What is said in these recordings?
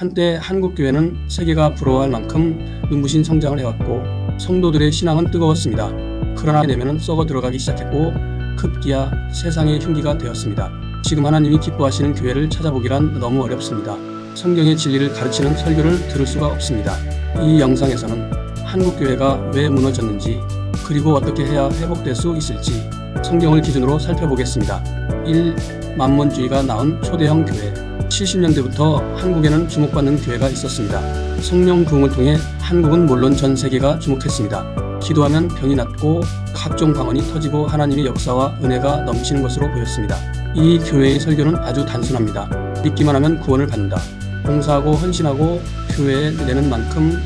한때 한국교회는 세계가 부러워할 만큼 눈부신 성장을 해왔고 성도들의 신앙은 뜨거웠습니다. 그러나 내면은 썩어 들어가기 시작했고 급기야 세상의 흉기가 되었습니다. 지금 하나님이 기뻐하시는 교회를 찾아보기란 너무 어렵습니다. 성경의 진리를 가르치는 설교를 들을 수가 없습니다. 이 영상에서는 한국교회가 왜 무너졌는지 그리고 어떻게 해야 회복될 수 있을지 성경을 기준으로 살펴보겠습니다. 1. 만몬주의가 낳은 초대형 교회. 70년대부터 한국에는 주목받는 교회가 있었습니다. 성령 부흥을 통해 한국은 물론 전 세계가 주목했습니다. 기도하면 병이 낫고 각종 방언이 터지고 하나님의 역사와 은혜가 넘치는 것으로 보였습니다. 이 교회의 설교는 아주 단순합니다. 믿기만 하면 구원을 받는다. 봉사하고 헌신하고 교회에 내는 만큼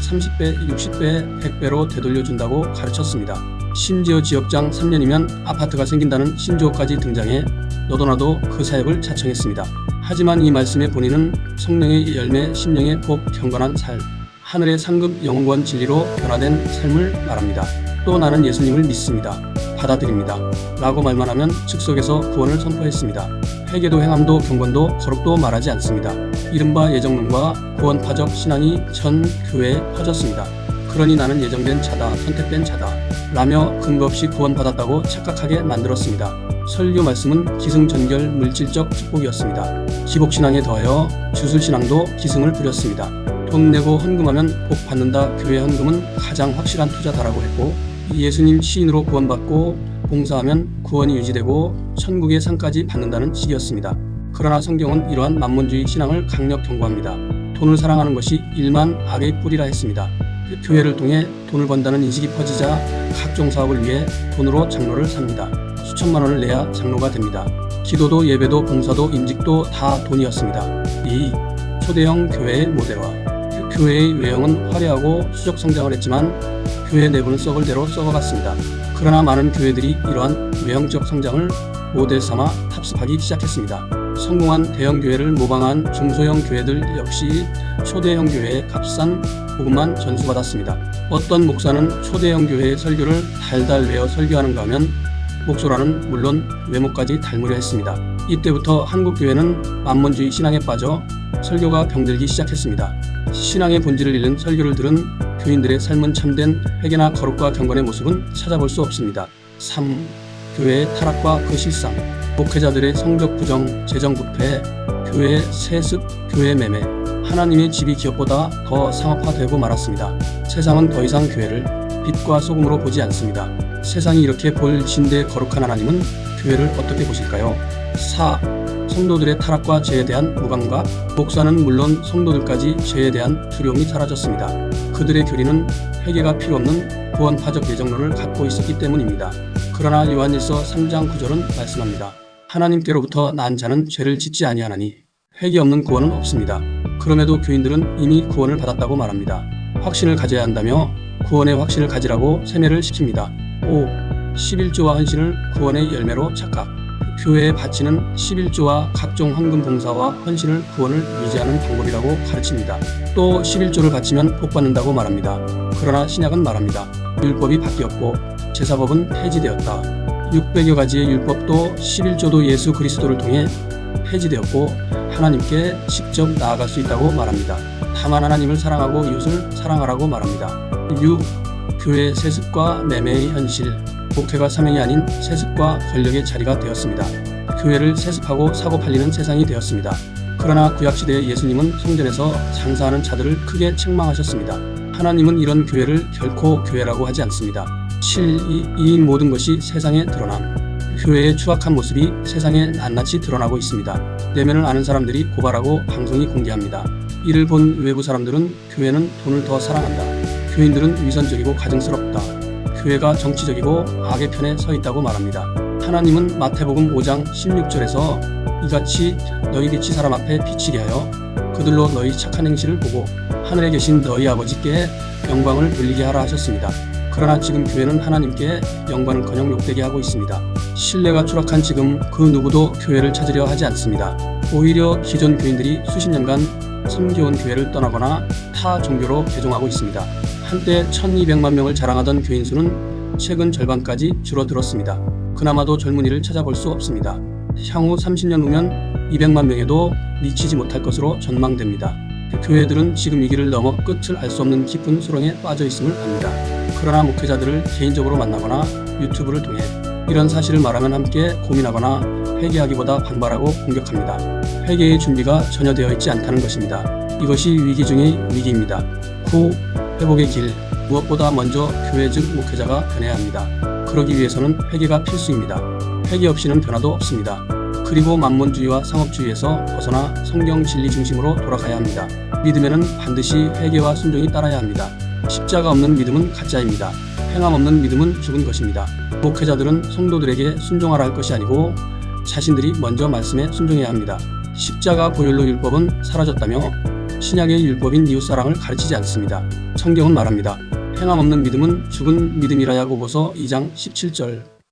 30배, 60배, 100배로 되돌려준다고 가르쳤습니다. 심지어 지역장 3년이면 아파트가 생긴다는 신조어까지 등장해 너도 나도 그 사역을 자청했습니다. 하지만 이 말씀의 본의는 성령의 열매, 심령의 복, 경건한 삶, 하늘의 상급 영원 진리로 변화된 삶을 말합니다. 또 나는 예수님을 믿습니다. 받아들입니다. 라고 말만 하면 즉석에서 구원을 선포했습니다. 회개도 행함도 경건도 거룩도 말하지 않습니다. 이른바 예정론과 구원파적 신앙이 전 교회에 퍼졌습니다. 그러니 나는 예정된 자다, 선택된 자다 라며 근거 없이 구원받았다고 착각하게 만들었습니다. 설교 말씀은 기승전결 물질적 축복이었습니다. 기복신앙에 더하여 주술신앙도 기승을 부렸습니다. 돈 내고 헌금하면 복 받는다. 교회 헌금은 가장 확실한 투자다라고 했고 예수님 시인으로 구원받고 봉사하면 구원이 유지되고 천국의 상까지 받는다는 식이었습니다. 그러나 성경은 이러한 만몬주의 신앙을 강력 경고합니다. 돈을 사랑하는 것이 일만 악의 뿌리라 했습니다. 교회를 통해 돈을 번다는 인식이 퍼지자 각종 사업을 위해 돈으로 장로를 삽니다. 수천만 원을 내야 장로가 됩니다. 기도도 예배도 봉사도 임직도 다 돈이었습니다. 2. 초대형 교회의 모델화. 교회의 외형은 화려하고 수적 성장을 했지만 교회 내부는 썩을 대로 썩어갔습니다. 그러나 많은 교회들이 이러한 외형적 성장을 모델 삼아 탑습하기 시작했습니다. 성공한 대형 교회를 모방한 중소형 교회들 역시 초대형 교회의 값싼 복음만 전수받았습니다. 어떤 목사는 초대형 교회의 설교를 달달 외워 설교하는가 하면 목소라는 물론 외모까지 닮으려 했습니다. 이때부터 한국교회는 만몬주의 신앙에 빠져 설교가 병들기 시작했습니다. 신앙의 본질을 잃는 설교를 들은 교인들의 삶은 참된 회개나 거룩과 경건의 모습은 찾아볼 수 없습니다. 3. 교회의 타락과 그 실상. 목회자들의 성적 부정, 재정 부패, 교회의 세습, 교회 매매, 하나님의 집이 기업보다 더 상업화되고 말았습니다. 세상은 더 이상 교회를 빛과 소금으로 보지 않습니다. 세상이 이렇게 볼 진대 거룩한 하나님은 교회를 어떻게 보실까요? 4. 성도들의 타락과 죄에 대한 무감각. 목사는 물론 성도들까지 죄에 대한 두려움이 사라졌습니다. 그들의 교리는 회개가 필요 없는 구원파적 예정론을 갖고 있었기 때문입니다. 그러나 요한일서 3장 9절은 말씀합니다. 하나님께로부터 난 자는 죄를 짓지 아니하나니 회개 없는 구원은 없습니다. 그럼에도 교인들은 이미 구원을 받았다고 말합니다. 확신을 가져야 한다며 구원의 확신을 가지라고 세뇌를 시킵니다. 5. 11조와 헌신을 구원의 열매로 착각. 교회에 바치는 11조와 각종 헌금 봉사와 헌신을 구원을 유지하는 방법이라고 가르칩니다. 또 11조를 바치면 복받는다고 말합니다. 그러나 신약은 말합니다. 율법이 바뀌었고 제사법은 폐지되었다. 600여 가지의 율법도 11조도 예수 그리스도를 통해 폐지되었고 하나님께 직접 나아갈 수 있다고 말합니다. 다만 하나님을 사랑하고 이웃을 사랑하라고 말합니다. 6. 교회 세습과 매매의 현실. 목회가 사명이 아닌 세습과 권력의 자리가 되었습니다. 교회를 세습하고 사고 팔리는 세상이 되었습니다. 그러나 구약시대의 예수님은 성전에서 장사하는 자들을 크게 책망하셨습니다. 하나님은 이런 교회를 결코 교회라고 하지 않습니다. 7. 이 모든 것이 세상에 드러남. 교회의 추악한 모습이 세상에 낱낱이 드러나고 있습니다. 내면을 아는 사람들이 고발하고 방송이 공개합니다. 이를 본 외부 사람들은 교회는 돈을 더 사랑한다. 교인들은 위선적이고 가증스럽다. 교회가 정치적이고 악의 편에 서 있다고 말합니다. 하나님은 마태복음 5장 16절에서 이같이 너희 빛이 사람 앞에 비치게 하여 그들로 너희 착한 행실을 보고 하늘에 계신 너희 아버지께 영광을 돌리게 하라 하셨습니다. 그러나 지금 교회는 하나님께 영광은커녕 욕되게 하고 있습니다. 신뢰가 추락한 지금 그 누구도 교회를 찾으려 하지 않습니다. 오히려 기존 교인들이 수십 년간 섬겨온 교회를 떠나거나 타 종교로 개종하고 있습니다. 한때 1200만 명을 자랑하던 교인 수는 최근 절반까지 줄어들었습니다. 그나마도 젊은이를 찾아볼 수 없습니다. 향후 30년 후면 200만 명에도 미치지 못할 것으로 전망됩니다. 교회들은 지금 이 길을 넘어 끝을 알 수 없는 깊은 수렁에 빠져 있음을 압니다. 그러나 목회자들을 개인적으로 만나거나 유튜브를 통해 이런 사실을 말하면 함께 고민하거나 회개하기보다 반발하고 공격합니다. 회개의 준비가 전혀 되어 있지 않다는 것입니다. 이것이 위기 중의 위기입니다. 후 회복의 길, 무엇보다 먼저 교회 즉 목회자가 변해야 합니다. 그러기 위해서는 회개가 필수입니다. 회개 없이는 변화도 없습니다. 그리고 만몬주의와 상업주의에서 벗어나 성경 진리 중심으로 돌아가야 합니다. 믿음에는 반드시 회개와 순종이 따라야 합니다. 십자가 없는 믿음은 가짜입니다. 행함 없는 믿음은 죽은 것입니다. 목회자들은 성도들에게 순종하라 할 것이 아니고 자신들이 먼저 말씀에 순종해야 합니다. 십자가 보혈로 율법은 사라졌다며 신약의 율법인 이웃사랑을 가르치지 않습니다. 성경은 말합니다. 행함 없는 믿음은 죽은 믿음이라. 야고보서 2장 17절.